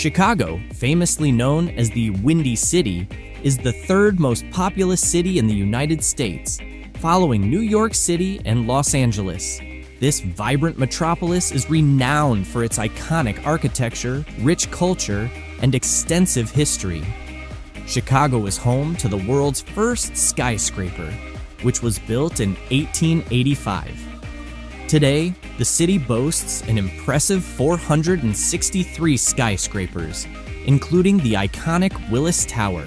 Chicago, famously known as the Windy City, is the third most populous city in the United States, following New York City and Los Angeles. This vibrant metropolis is renowned for its iconic architecture, rich culture, and extensive history. Chicago is home to the world's first skyscraper, which was built in 1885. Today, the city boasts an impressive 463 skyscrapers, including the iconic Willis Tower.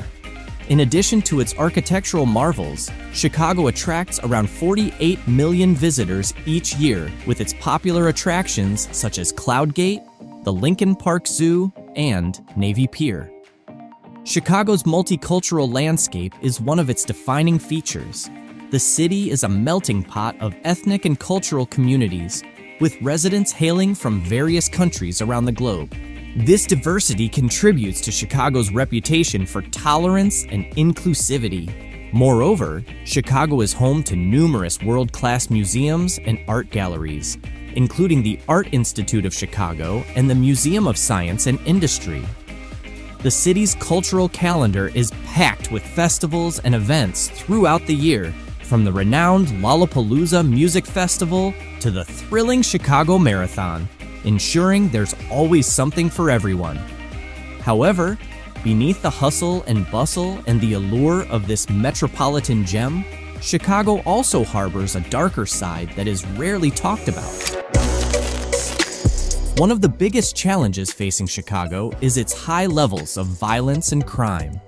In addition to its architectural marvels, Chicago attracts around 48 million visitors each year with its popular attractions such as Cloud Gate, the Lincoln Park Zoo, and Navy Pier. Chicago's multicultural landscape is one of its defining features. The city is a melting pot of ethnic and cultural communities, with residents hailing from various countries around the globe. This diversity contributes to Chicago's reputation for tolerance and inclusivity. Moreover, Chicago is home to numerous world-class museums and art galleries, including the Art Institute of Chicago and the Museum of Science and Industry. The city's cultural calendar is packed with festivals and events throughout the year, from the renowned Lollapalooza Music Festival to the thrilling Chicago Marathon, ensuring there's always something for everyone. However, beneath the hustle and bustle and the allure of this metropolitan gem, Chicago also harbors a darker side that is rarely talked about. One of the biggest challenges facing Chicago is its high levels of violence and crime.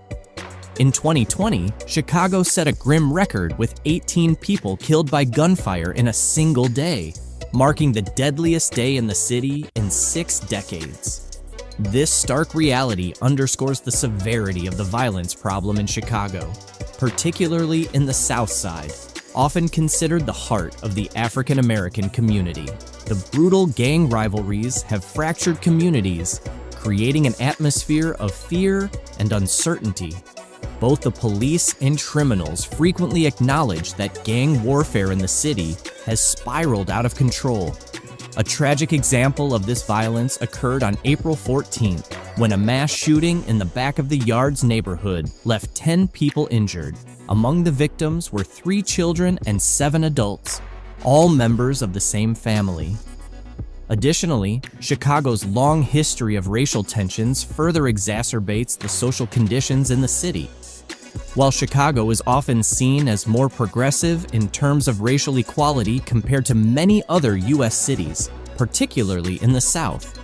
In 2020, Chicago set a grim record with 18 people killed by gunfire in a single day, marking the deadliest day in the city in 6 decades. This stark reality underscores the severity of the violence problem in Chicago, particularly in the South Side, often considered the heart of the African American community. The brutal gang rivalries have fractured communities, creating an atmosphere of fear and uncertainty. Both the police and criminals frequently acknowledge that gang warfare in the city has spiraled out of control. A tragic example of this violence occurred on April 14th, when a mass shooting in the back of the Yards neighborhood left 10 people injured. Among the victims were 3 children and 7 adults, all members of the same family. Additionally, Chicago's long history of racial tensions further exacerbates the social conditions in the city. While Chicago is often seen as more progressive in terms of racial equality compared to many other U.S. cities, particularly in the South,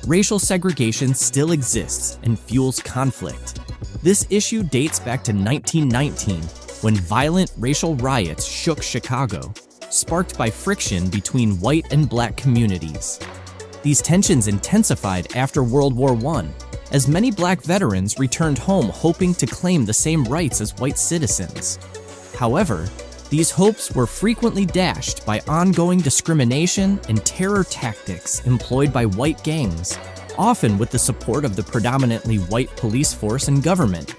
racial segregation still exists and fuels conflict. This issue dates back to 1919, when violent racial riots shook Chicago, sparked by friction between white and black communities. These tensions intensified after World War I, as many black veterans returned home hoping to claim the same rights as white citizens. However, these hopes were frequently dashed by ongoing discrimination and terror tactics employed by white gangs, often with the support of the predominantly white police force and government.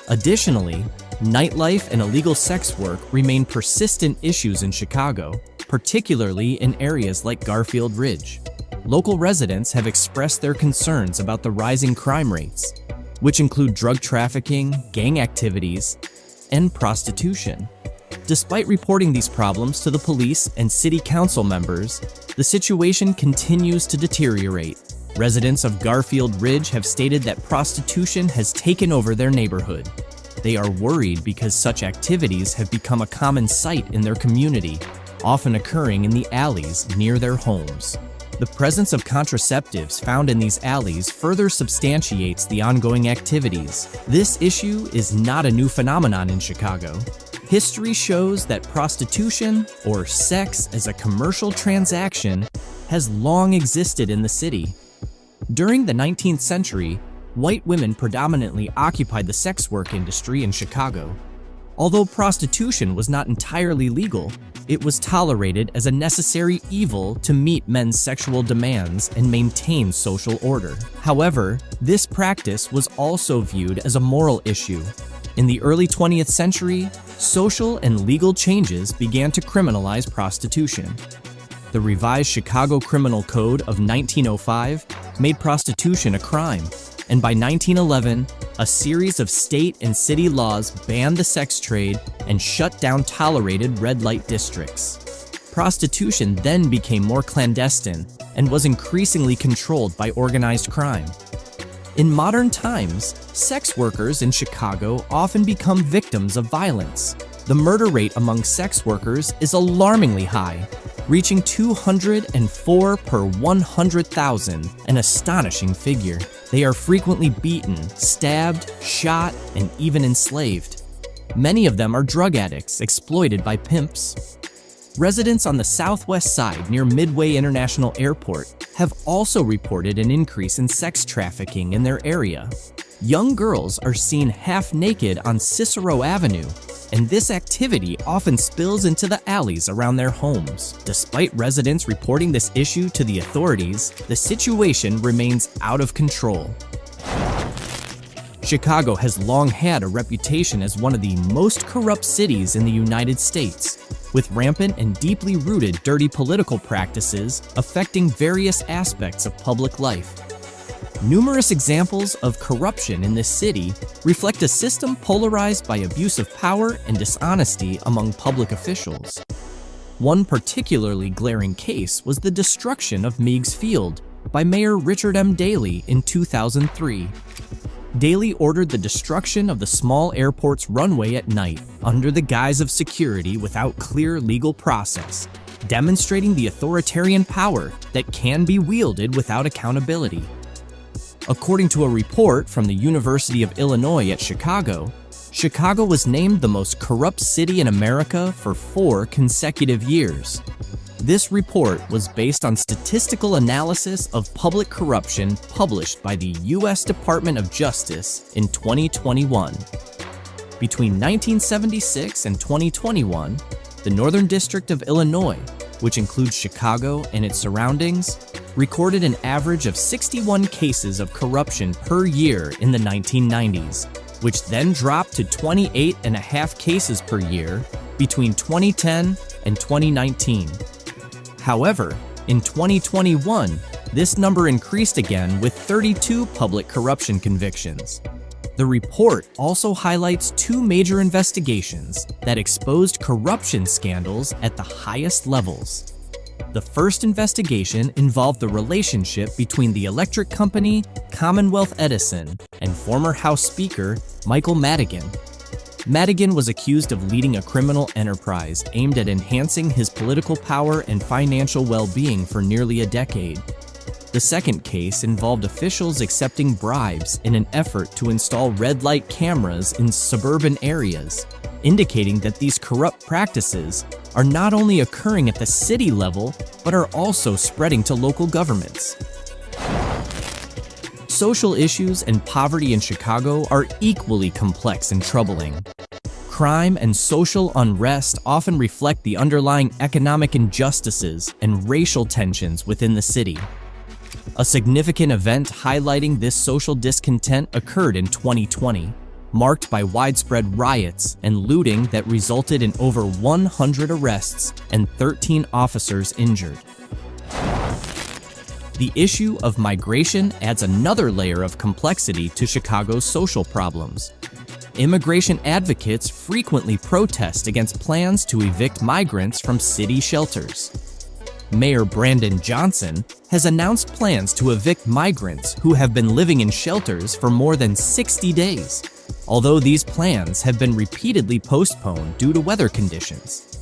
Additionally, nightlife and illegal sex work remain persistent issues in Chicago, particularly in areas like Garfield Ridge. Local residents have expressed their concerns about the rising crime rates, which include drug trafficking, gang activities, and prostitution. Despite reporting these problems to the police and city council members, the situation continues to deteriorate. Residents of Garfield Ridge have stated that prostitution has taken over their neighborhood. They are worried because such activities have become a common sight in their community, often occurring in the alleys near their homes. The presence of contraceptives found in these alleys further substantiates the ongoing activities. This issue is not a new phenomenon in Chicago. History shows that prostitution, or sex as a commercial transaction, has long existed in the city. During the 19th century, white women predominantly occupied the sex work industry in Chicago. Although prostitution was not entirely legal, it was tolerated as a necessary evil to meet men's sexual demands and maintain social order. However, this practice was also viewed as a moral issue. In the early 20th century, social and legal changes began to criminalize prostitution. The revised Chicago Criminal Code of 1905 made prostitution a crime, and by 1911, a series of state and city laws banned the sex trade and shut down tolerated red light districts. Prostitution then became more clandestine and was increasingly controlled by organized crime. In modern times, sex workers in Chicago often become victims of violence. The murder rate among sex workers is alarmingly high, reaching 204 per 100,000, an astonishing figure. They are frequently beaten, stabbed, shot, and even enslaved. Many of them are drug addicts exploited by pimps. Residents on the southwest side near Midway International Airport have also reported an increase in sex trafficking in their area. Young girls are seen half-naked on Cicero Avenue, and this activity often spills into the alleys around their homes. Despite residents reporting this issue to the authorities, the situation remains out of control. Chicago has long had a reputation as one of the most corrupt cities in the United States, with rampant and deeply rooted dirty political practices affecting various aspects of public life. Numerous examples of corruption in this city reflect a system polarized by abuse of power and dishonesty among public officials. One particularly glaring case was the destruction of Meigs Field by Mayor Richard M. Daley in 2003. Daley ordered the destruction of the small airport's runway at night under the guise of security without clear legal process, demonstrating the authoritarian power that can be wielded without accountability. According to a report from the University of Illinois at Chicago, Chicago was named the most corrupt city in America for 4 consecutive years. This report was based on statistical analysis of public corruption published by the U.S. Department of Justice in 2021. Between 1976 and 2021, the Northern District of Illinois, which includes Chicago and its surroundings, recorded an average of 61 cases of corruption per year in the 1990s, which then dropped to 28.5 cases per year between 2010 and 2019. However, in 2021, this number increased again with 32 public corruption convictions. The report also highlights 2 major investigations that exposed corruption scandals at the highest levels. The first investigation involved the relationship between the electric company Commonwealth Edison and former House Speaker Michael Madigan. Madigan was accused of leading a criminal enterprise aimed at enhancing his political power and financial well-being for nearly a decade. The second case involved officials accepting bribes in an effort to install red light cameras in suburban areas, indicating that these corrupt practices are not only occurring at the city level, but are also spreading to local governments. Social issues and poverty in Chicago are equally complex and troubling. Crime and social unrest often reflect the underlying economic injustices and racial tensions within the city. A significant event highlighting this social discontent occurred in 2020, marked by widespread riots and looting that resulted in over 100 arrests and 13 officers injured. The issue of migration adds another layer of complexity to Chicago's social problems. Immigration advocates frequently protest against plans to evict migrants from city shelters. Mayor Brandon Johnson has announced plans to evict migrants who have been living in shelters for more than 60 days, although these plans have been repeatedly postponed due to weather conditions.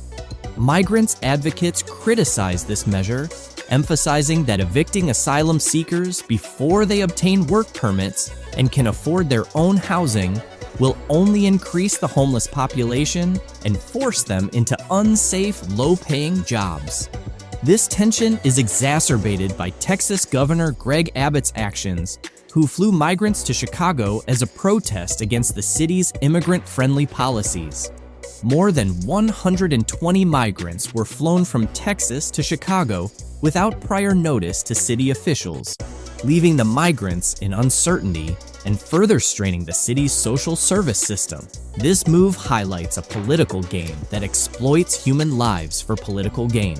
Migrants advocates criticize this measure, emphasizing that evicting asylum seekers before they obtain work permits and can afford their own housing will only increase the homeless population and force them into unsafe, low-paying jobs. This tension is exacerbated by Texas Governor Greg Abbott's actions, who flew migrants to Chicago as a protest against the city's immigrant-friendly policies. More than 120 migrants were flown from Texas to Chicago without prior notice to city officials, leaving the migrants in uncertainty and further straining the city's social service system. This move highlights a political game that exploits human lives for political gain.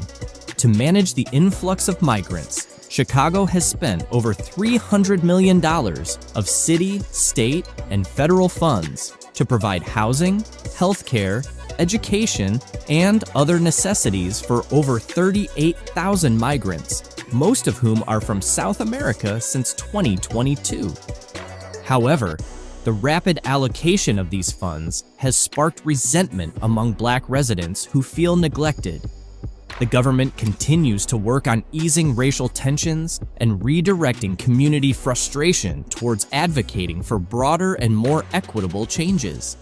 To manage the influx of migrants, Chicago has spent over $300 million of city, state, and federal funds to provide housing, healthcare, education, and other necessities for over 38,000 migrants, most of whom are from South America since 2022. However, the rapid allocation of these funds has sparked resentment among Black residents who feel neglected. The government continues to work on easing racial tensions and redirecting community frustration towards advocating for broader and more equitable changes.